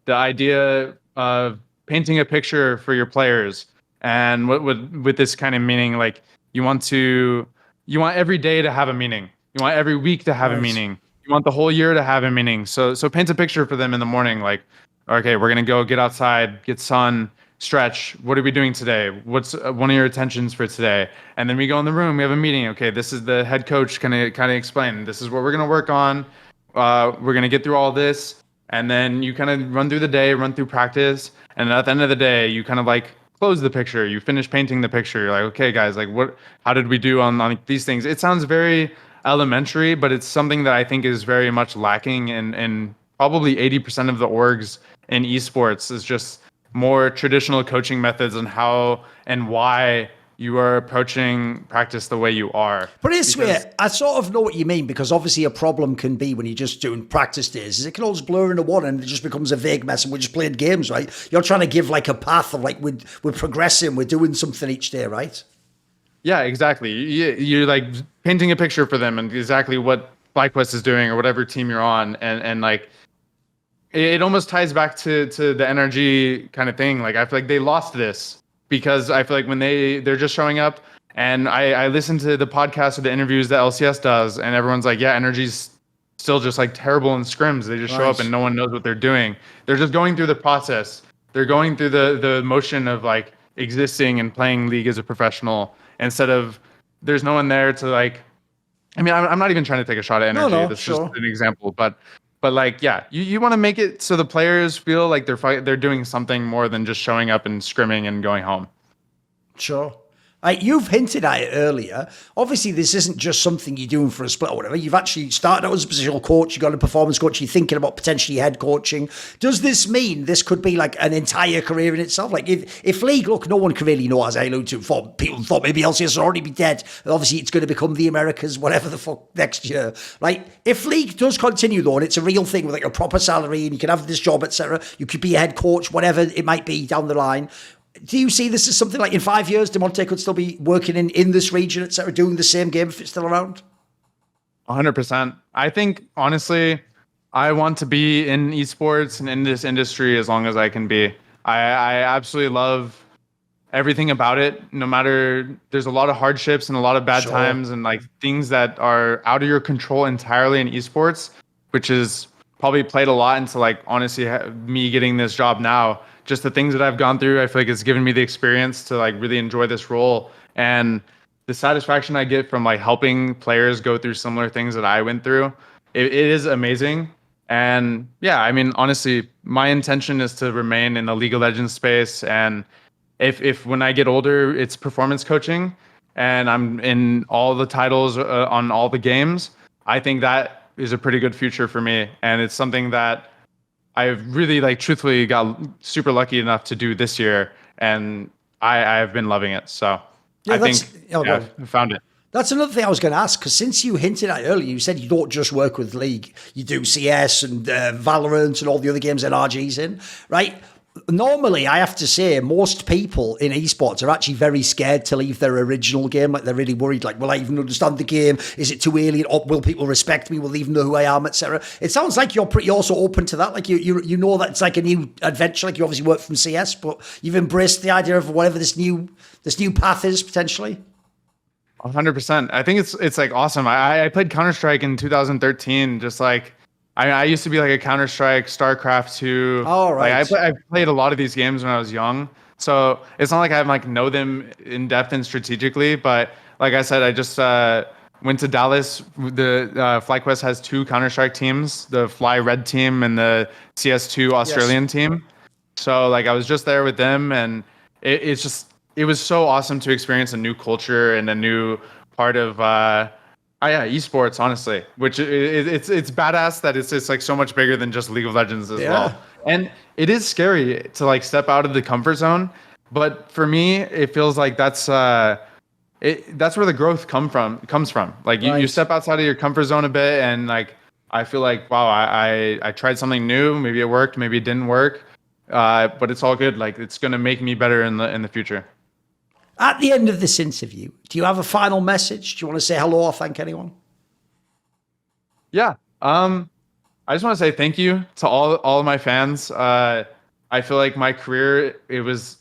the idea of painting a picture for your players. And what with this kind of meaning, like you want every day to have a meaning. You want every week to have a meaning. You want the whole year to have a meaning. So paint a picture for them in the morning. Like, okay, we're going to go get outside, get sun, stretch. What are we doing today? What's one of your attentions for today? And then we go in the room, we have a meeting. Okay, this is the head coach kind of explain. This is what we're going to work on. We're going to get through all this. And then you kind of run through the day, run through practice. And at the end of the day, you kind of like close the picture. You finish painting the picture. You're like, okay, guys, like how did we do on these things? It sounds very elementary, but it's something that I think is very much lacking in probably 80% of the orgs in esports is just more traditional coaching methods on how and why you are approaching practice the way you are. But it's weird. I sort of know what you mean, because obviously a problem can be when you're just doing practice days is it can always blur into one and it just becomes a vague mess and we're just playing games, right? You're trying to give like a path of like we're progressing, we're doing something each day, right? Yeah, exactly. You're like painting a picture for them and exactly what FlyQuest is doing or whatever team you're on. And like, it almost ties back to the energy kind of thing. Like, I feel like they lost this because I feel like when they're just showing up, and I listen to the podcast or the interviews that LCS does, and everyone's like, yeah, energy's still just like terrible in scrims. They just show up and no one knows what they're doing. They're just going through the process. They're going through the motion of like existing and playing League as a professional, instead of there's no one there to like, I mean, I'm not even trying to take a shot at energy. No, That's just an example, but like, yeah, you want to make it so the players feel like they're doing something more than just showing up and scrimming and going home. Sure. You've hinted at it earlier. Obviously, this isn't just something you're doing for a split or whatever. You've actually started out as a positional coach. You got a performance coach. You're thinking about potentially head coaching. Does this mean this could be like an entire career in itself? Like if League, look, no one can really know, as I alluded to, people thought maybe LCS would already be dead. And obviously, it's going to become the Americas, whatever the fuck, next year. Like, if League does continue, though, and it's a real thing with like a proper salary and you can have this job, etc., you could be a head coach, whatever it might be down the line. Do you see this as something like in 5 years, Damonte could still be working in this region, etc., doing the same game if it's still around? 100%. I think, honestly, I want to be in esports and in this industry as long as I can be. I absolutely love everything about it. No matter, there's a lot of hardships and a lot of bad times and like things that are out of your control entirely in esports, which is probably played a lot into like, honestly, me getting this job now. Just the things that I've gone through, I feel like it's given me the experience to like really enjoy this role, and the satisfaction I get from like helping players go through similar things that I went through. It is amazing. And yeah, I mean, honestly, my intention is to remain in the League of Legends space. And if when I get older, it's performance coaching and I'm in all the titles on all the games, I think that is a pretty good future for me. And it's something that I've really like truthfully got super lucky enough to do this year, and I've been loving it. So yeah, I found it. That's another thing I was going to ask, because since you hinted at earlier, you said you don't just work with League, you do CS and Valorant and all the other games that RG's in, right? Normally, I have to say, most people in esports are actually very scared to leave their original game. Like, they're really worried, like, will I even understand the game? Is it too alien? Or will people respect me? Will they even know who I am, etc.? It sounds like you're pretty also open to that. Like, you know that it's like a new adventure. Like, you obviously work from CS, but you've embraced the idea of whatever this new path is, potentially. 100%. I think it's like awesome. I played Counter-Strike in 2013, just like, I used to be like a Counter-Strike, StarCraft 2. Oh, right. Like I played a lot of these games when I was young. So it's not like I like know them in depth and strategically, but like I said, I just went to Dallas. The FlyQuest has 2 Counter-Strike teams, the Fly Red team and the CS2 Australian team. So like I was just there with them, and it was so awesome to experience a new culture and a new part of esports, honestly, which it's badass that it's just like so much bigger than just League of Legends as well. And it is scary to like step out of the comfort zone, but for me, it feels like that's where the growth comes from. Like you step outside of your comfort zone a bit, and like I feel like, wow, I tried something new. Maybe it worked, maybe it didn't work, but it's all good. Like, it's gonna make me better in the future. At the end of this interview, do you have a final message? Do you want to say hello or thank anyone? Yeah. I just want to say thank you to all of my fans. I feel like my career, it was,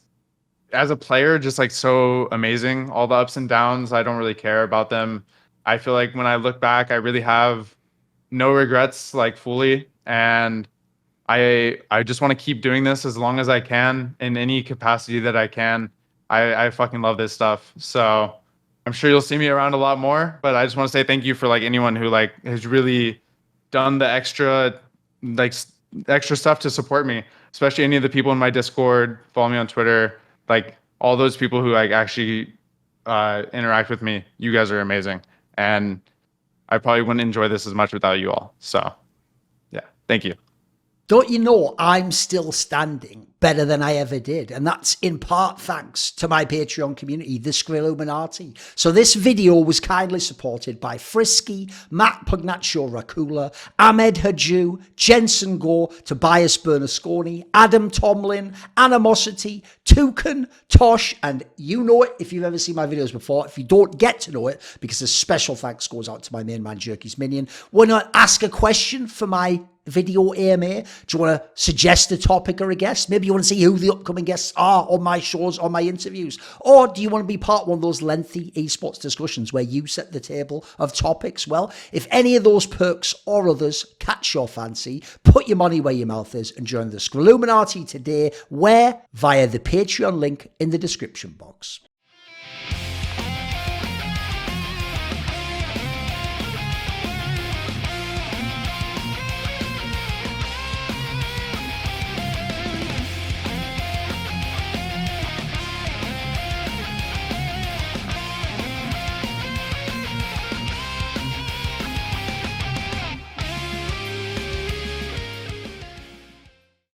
as a player, just like so amazing. All the ups and downs, I don't really care about them. I feel like when I look back, I really have no regrets, like, fully. And I just want to keep doing this as long as I can, in any capacity that I can. I fucking love this stuff. So I'm sure you'll see me around a lot more, but I just want to say thank you for like anyone who like has really done the extra stuff to support me, especially any of the people in my Discord, follow me on Twitter, like all those people who like actually interact with me. You guys are amazing. And I probably wouldn't enjoy this as much without you all. So yeah, thank you. Don't you know I'm still standing better than I ever did? And that's in part thanks to my Patreon community, the Illuminati. So this video was kindly supported by Frisky, Matt Pugnaccio Racula, Ahmed Haju, Jensen Go, Tobias Bernasconi, Adam Tomlin, Animosity, Toucan, Tosh, and you know it if you've ever seen my videos before. If you don't get to know it, because a special thanks goes out to my main man, Jerky's Minion. Why not ask a question for my video AMA? Do you want to suggest a topic or a guest? Maybe you want to see who the upcoming guests are on my shows, on my interviews. Or do you want to be part of one of those lengthy esports discussions where you set the table of topics? Well, if any of those perks or others catch your fancy, put your money where your mouth is and join the Illuminati today, where? Via the Patreon link in the description box.